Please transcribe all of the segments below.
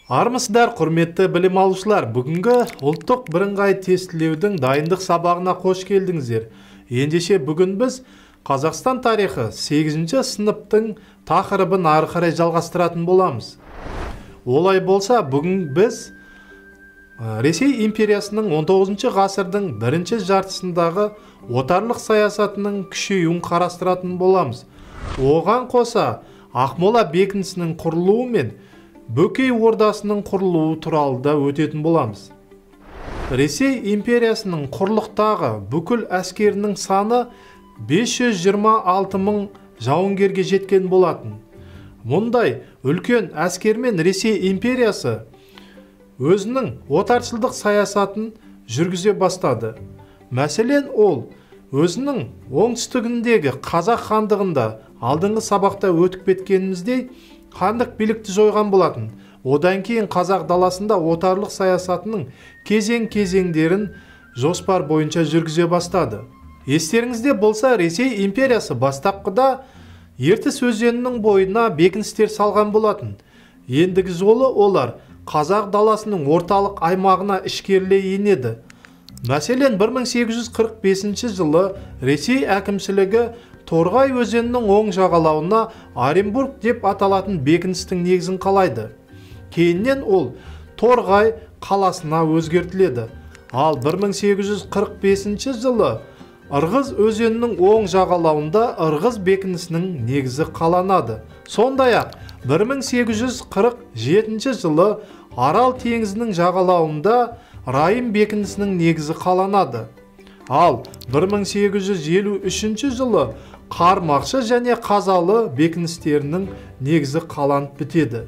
Армысыздар, құрметті білім алушылар. Бүгінгі ұлттық бірыңғай тестілеудің дайындық сабағына қош келдіңіздер. Ендеше бүгін біз Қазақстан тарихы 8-ші сыныптың тақырыбын ары қарай жалғастыратын боламыз. Олай болса, бүгін біз Ресей империясының 19 ғасырдың бірінші жартысындағы отарлық саясатының күшеюін қарастыратын боламыз. Оған қоса Ақмола бекінісінің құрылуы мен Бөкей ордасының құрылуы туралы да өтетін боламыз. Ресей империясының құрлықтағы бүкіл әскерінің саны 526 мың жауынгерге жеткен болатын. Мұндай үлкен әскермен Ресей империясы өзінің отаршылдық саясатын жүргізе бастады. Мәселен, ол өзінің оңтүстігіндегі Қазақ хандығында алдыңғы сабақта өтіп кеткеніміздей хандық билікті жойған болатын. Одан кейін қазақ даласында отарлық саясатының кезең-кезеңдерін жоспар бойынша жүргізе бастады. Естеріңізде болса, Ресей империясы бастапқыда Ертіс өзенінің бойына бекіністер салған болатын. Ендігі жолы олар қазақ даласының орталық аймағына ішкерілей енеді. Мәселен, 1845 жылы Ресей әкімшілігі Торғай өзенінің оң жағалауына Оренбург деп аталатын бекіністің негізін қалайды. Кейіннен ол Торғай қаласына өзгертіледі. Ал 1845 жылы Ырғыз өзенінің оң жағалауында Ырғыз бекінісінің негізі қаланады. Сондай-ақ 1847 жылы Арал теңізінің жағалауында Райым бекінісінің негізі қаланады. Ал 1853 жылы Қармақшы және Қазалы бекіністерінің негізі қаланып бітеді.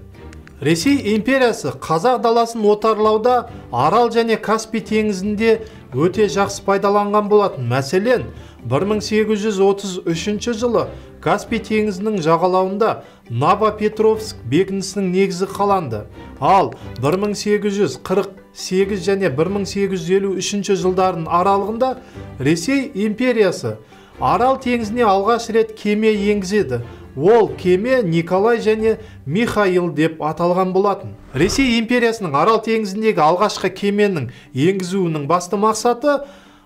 Ресей империясы қазақ даласын отарлауда Арал және Каспий теңізінде өте жақсы пайдаланған болатын. Мәселен, 1833 жылы Каспий теңізінің жағалауында Новопетровск бекінісінің негізі қаланды. Ал 1848 және 1853 жылдардың аралығында Ресей империясы Арал теңізіне алғаш рет кеме енгізеді. Ол кеме Николай және Михаил деп аталған болатын. Ресей империясының Арал теңізіндегі алғашқы кеменің енгізуінің басты мақсаты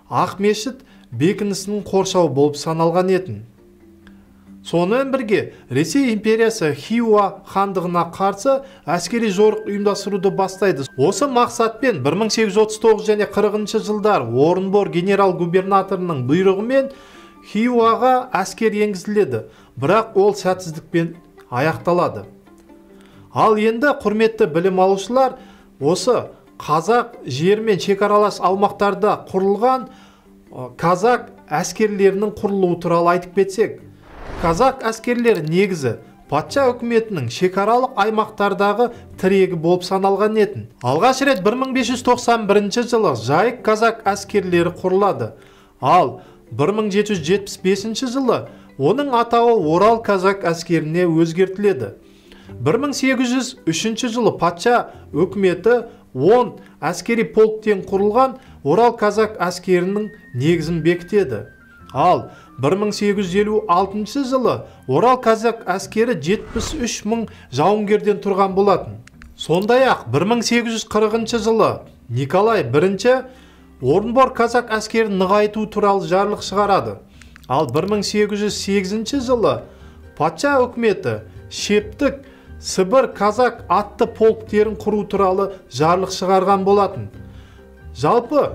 Ақмешіт бекінісінің қоршауы болып саналған етін. Сонымен бірге Ресей империясы Хиуа хандығына қарсы әскери жорық ұйымдастыруды бастайды. Осы мақсатпен 1839 және 40 жылдар Орынбор генерал-губернаторының бұйрығымен Хиуаға әскер енгізіледі, бірақ ол сәтсіздікпен аяқталады. Ал енді, құрметті білім алушылар, осы қазақ жермен шекаралас аумақтарда құрылған қазақ әскерлерінің құрылуы туралы айтып кетсек, қазақ әскерлері негізі патша үкіметінің шекаралық аймақтардағы тірегі болып саналған етін. Алғаш рет 1591 жылы Жайық қазақ әскерлері құрылады. Ал 1775 жылы оның атауы Орал қазақ әскеріне өзгертіледі. 1803 жылы патша үкіметі 10 әскери полктен құрылған Орал қазақ әскерінің негізін бекітеді. Ал 1856 жылы Орал қазақ әскері 73 мың жауынгерден тұрған болатын. Сондай-ақ 1840 жылы Николай I Орынбор қазақ әскерін нығайту туралы жарлық шығарады. Ал 1808 жылы патша үкіметі Шептік Сібір қазақ атты полктерін құру туралы жарлық шығарған болатын. Жалпы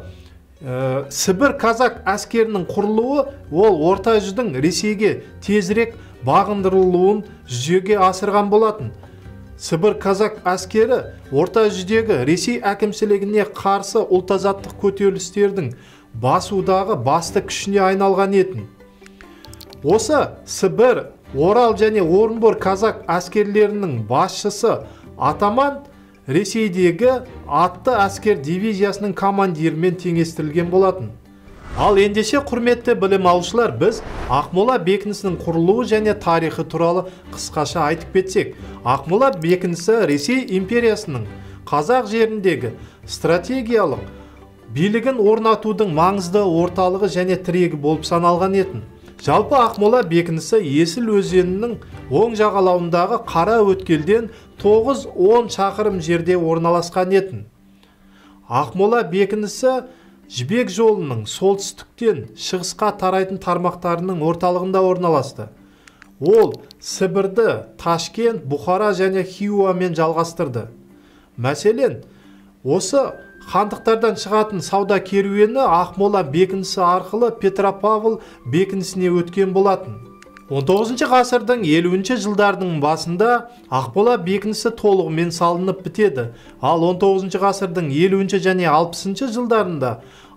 Сібір қазақ әскерінің құрылуы ол орта жүздің Ресейге тезірек бағындырылуын жүзеге асырған болатын. Сібір қазақ әскері орта жүздегі Ресей әкімшілігіне қарсы ұлт-азаттық көтерілістердің басудағы басты күшіне айналған етін. Осы Сібір, Орал және Орынбор қазақ әскерлерінің басшысы атаман Ресейдегі атты әскер дивизиясының командирімен теңестірілген болатын. Ал ендеше, құрметті білім алушылар, біз Ақмола бекінісінің құрылуы және тарихы туралы қысқаша айтып кетсек, Ақмола бекінісі Ресей империясының қазақ жеріндегі стратегиялық билігін орнатудың маңызды орталығы және тірегі болып саналған етін. Жалпы Ақмола бекінісі Есіл өзенінің оң жағалауындағы Қара өткелден 9-10 шақырым жерде орналасқан етін. Ақмола бекінісі Жібек жолының солтүстіктен шығысқа тарайтын тармақтарының орталығында орналасты. Ол Сібірді Ташкент, Бұхара және Хиуамен жалғастырды. Мәселен, осы хандықтардан шығатын сауда керуені Ақмола бекінісі арқылы Петропавл бекінісіне өткен болатын. 19 ғасырдың 50 жылдардың басында Ақмола бекінісі толығымен салынып бітеді. Ал 19 ғасырдың 50 және 60 жылдарында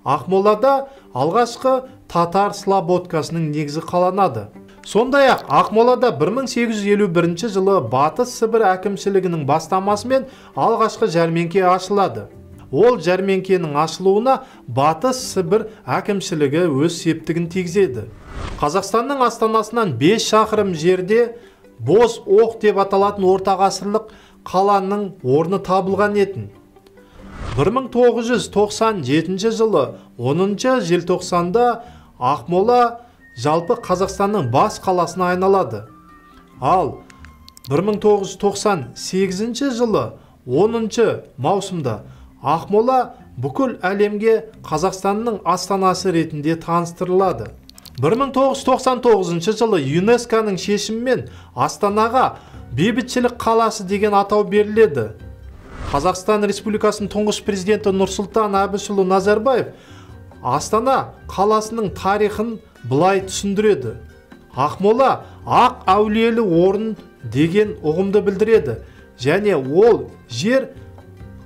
Ақмолада алғашқы татар слободкасының негізі қаланады. Сондай-ақ Ақмолада 1851 жылы Батыс Сібір әкімшілігінің бастамасымен алғашқы жәрмеңке ашылады. Ол жәрмеңкенің ашылуына Батыс Сібір әкімшілігі өз септігін тигізеді. Қазақстанның астанасынан 5 шақырым жерде Боз Оқ деп аталатын орта ғасырлық қаланың орны табылған етін. 1997 жылы 10 желтоқсанда Ақмола жалпы Қазақстанның бас қаласына айналады. Ал 1998 жылы 10 маусымда Ақмола бүкіл әлемге Қазақстанның астанасы ретінде таныстырылады. 1999 жылы ЮНЕСКО-ның шешімімен Астанаға бейбітшілік қаласы деген атау беріледі. Қазақстан Республикасының тұңғыш президенті Нұрсұлтан Әбішұлы Назарбаев Астана қаласының тарихын былай түсіндіреді. Ақмола ақ әулиелі орын деген ұғымды білдіреді, және ол жер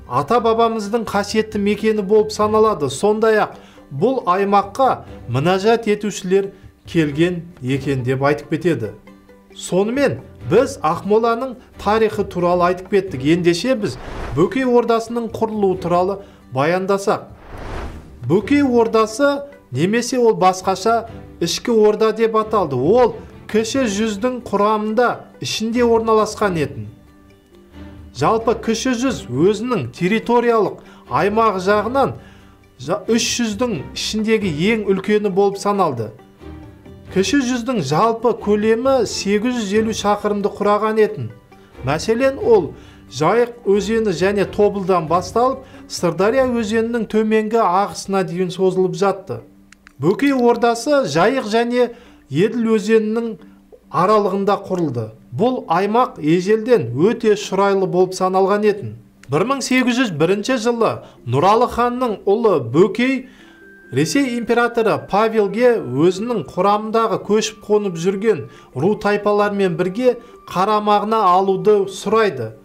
ата-бабамыздың қасиетті мекені болып саналады. Сондай-ақ бұл аймаққа мінәжат етушілер келген екен деп айтып кетеді. Сонымен біз Ақмоланың тарихы туралы айтып кеттік. Ендеше біз Бөкей Ордасының құрылуы туралы баяндасақ. Бөкей Ордасы немесе ол басқаша ішкі орда деп аталды. Ол кіші жүздің құрамында ішінде орналасқан етін. Жалпы кіші жүз өзінің территориялық аймағы жағынан 300-дің ішіндегі ең үлкені болып саналды. Кіші жүздің жалпы көлемі 850 шақырымды құраған етін. Мәселен, ол Жайық өзені және Тобылдан басталып, Сырдария өзенінің төменгі ағысына дейін созылып жатты. Бөкей Ордасы Жайық және Еділ өзенінің аралығында құрылды. Бұл аймақ ежелден өте шұрайлы болып саналған етін. 1801 жылы Нұралы ханның ұлы Бөкей Ресей императоры Павелге өзінің құрамындағы көшіп қонып жүрген ру тайпалармен бірге қарамағына алуды сұрайды.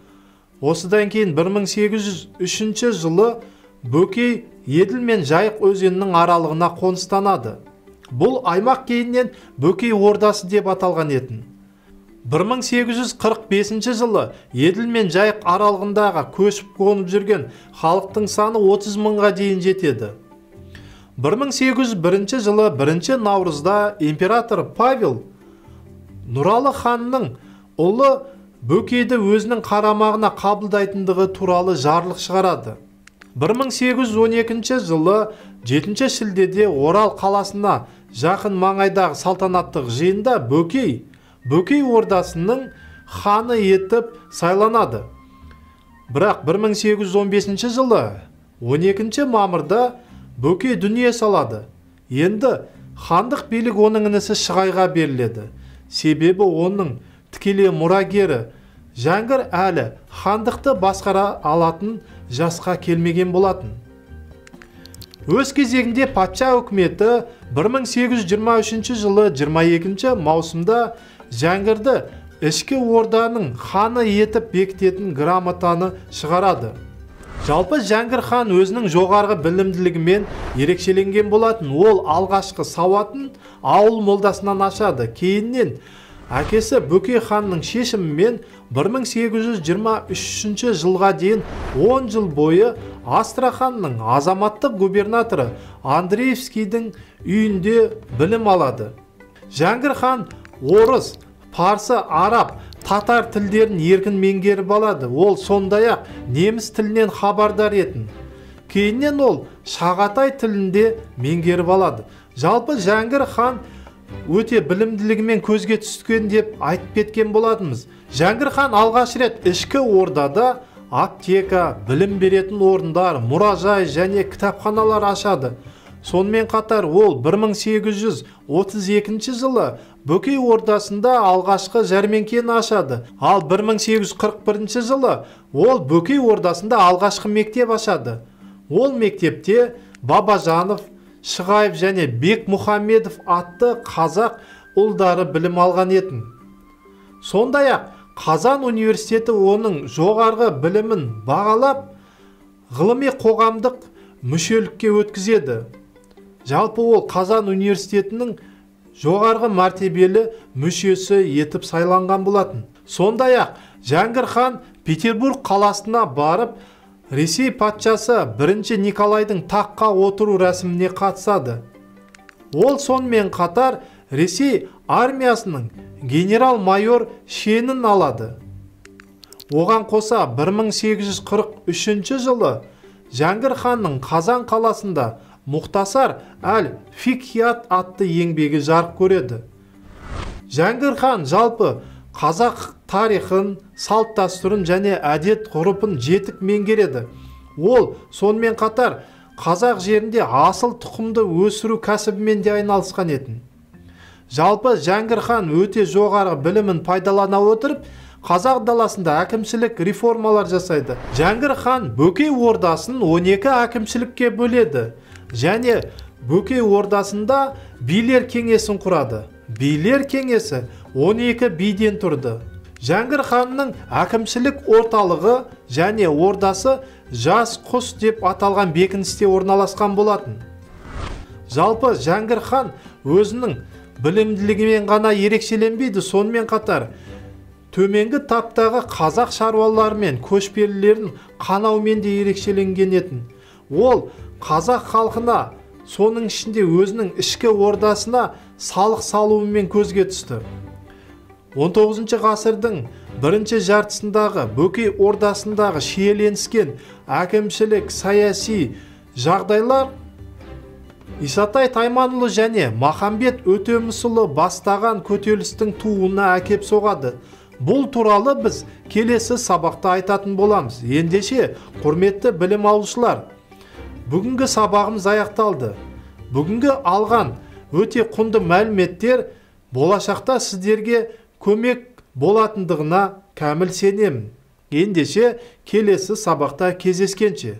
Осыдан кейін 1803 жылы Бөкей Еділ мен Жайық өзенінің аралығына қоныстанады. Бұл аймақ кейіннен Бөкей Ордасы деп аталған етін. 1845 жылы Еділ мен Жайық аралығындағы көшіп қонып жүрген халықтың саны 30 мыңға дейін жетеді. 1801 жылы 1 наурызда император Павел Нұралы ханның ұлы Бөкейді өзінің қарамағына қабылдайтындығы туралы жарлық шығарады. 1812 жылы 7 шілдеде Орал қаласына жақын маңайдағы салтанаттық жиында Бөкей Ордасының ханы етіп сайланады. Бірақ 1815 жылы 12 мамырда Бөкей дүние салады. Енді хандық билік оның інісі Шығайға беріледі. Себебі оның тікелей мұрагері Жәңгір әлі хандықты басқара алатын жасқа келмеген болатын. Өз кезегінде патша үкіметі 1823 жылы 22 маусымда Жәңгірді ішкі орданың ханы етіп бекітетін грамотаны шығарады. Жалпы Жәңгір хан өзінің жоғарғы білімділігімен ерекшеленген болатын. Ол алғашқы сауатын ауыл молдасынан ашады. Кейіннен әкесі Бөкей ханның шешімімен 1823 жылға дейін 10 жыл бойы Астраханның азаматтық губернаторы Андреевскийдің үйінде білім алады. Жәңгір хан орыс, парсы, араб, татар тілдерін еркін меңгеріп алады. Ол сондай-ақ неміс тілінен хабардар етін. Кейіннен ол Шағатай тілінде меңгеріп алады. Жалпы Жәңгір хан өте білімділігімен көзге түскен деп айтып кеткен болатынбыз. Жәңгір хан алғаш рет ішкі ордада аптека, білім беретін орындар, мұражай және кітапханалар ашады. Сонымен қатар ол 1832 жылы Бөкей ордасында алғашқы жәрмеңкені ашады. Ал 1841 жылы ол Бөкей ордасында алғашқы мектеп ашады. Ол мектепте Бабажанов, Шығаев және Бек Мұхамедов атты қазақ ұлдары білім алған етін. Сондай-ақ Қазан университеті оның жоғарғы білімін бағалап, ғылыми қоғамдық мүшелікке өткізеді. Жалпы ол Қазан университетінің жоғарғы мәртебелі мүшесі етіп сайланған болатын. Сондай-ақ Жәңгір хан Петербург қаласына барып, Ресей патшасы 1 Николайдың таққа отыру рәсіміне қатысады. Ол сонымен қатар Ресей армиясының генерал-майор шенін алады. Оған қоса 1843 жылы Жәңгір ханның Қазан қаласында Мұхтасар әл-Фикхият атты еңбегі жарық көреді. Жәңгір хан жалпы қазақ тарихын, салт-дәстүрін және әдет-ғұрпын жетік меңгереді. Ол сонымен қатар қазақ жерінде асыл тұқымды өсіру кәсібімен де айналысқан етін. Жалпы Жәңгір хан өте жоғары білімін пайдалана отырып, қазақ даласында әкімшілік реформалар жасайды. Жәңгір хан Бөкей ордасын 12 әкімшілікке бөледі және Бөкей ордасында билер кеңесін құрады. Билер кеңесі 12 биден тұрды. Жәңгір ханның әкімшілік орталығы және ордасы Жас Құс деп аталған бекіністе орналасқан болатын. Жалпы Жәңгір хан өзінің білімділігімен ғана ерекшеленбейді, сонымен қатар төменгі таптағы қазақ шаруалары мен көшпелілерін қанаумен де ерекшеленген етін. Ол қазақ халқына, соның ішінде өзінің ішкі ордасына салық салуымен көзге түсті. 19 ғасырдың бірінші жартысындағы Бөкей ордасындағы шиеленіскен әкімшілік саяси жағдайлар Исатай Тайманұлы және Махамбет Өтемісұлы бастаған көтерілістің тууына әкеп соғады. Бұл туралы біз келесі сабақта айтатын боламыз. Ендеше, құрметті білім алушылар, бүгінгі сабағымыз аяқталды. Бүгінгі алған өте құнды мәліметтер болашақта сіздерге көмек болатындығына кәміл сенемін. Ендеше, келесі сабақта кездескенше.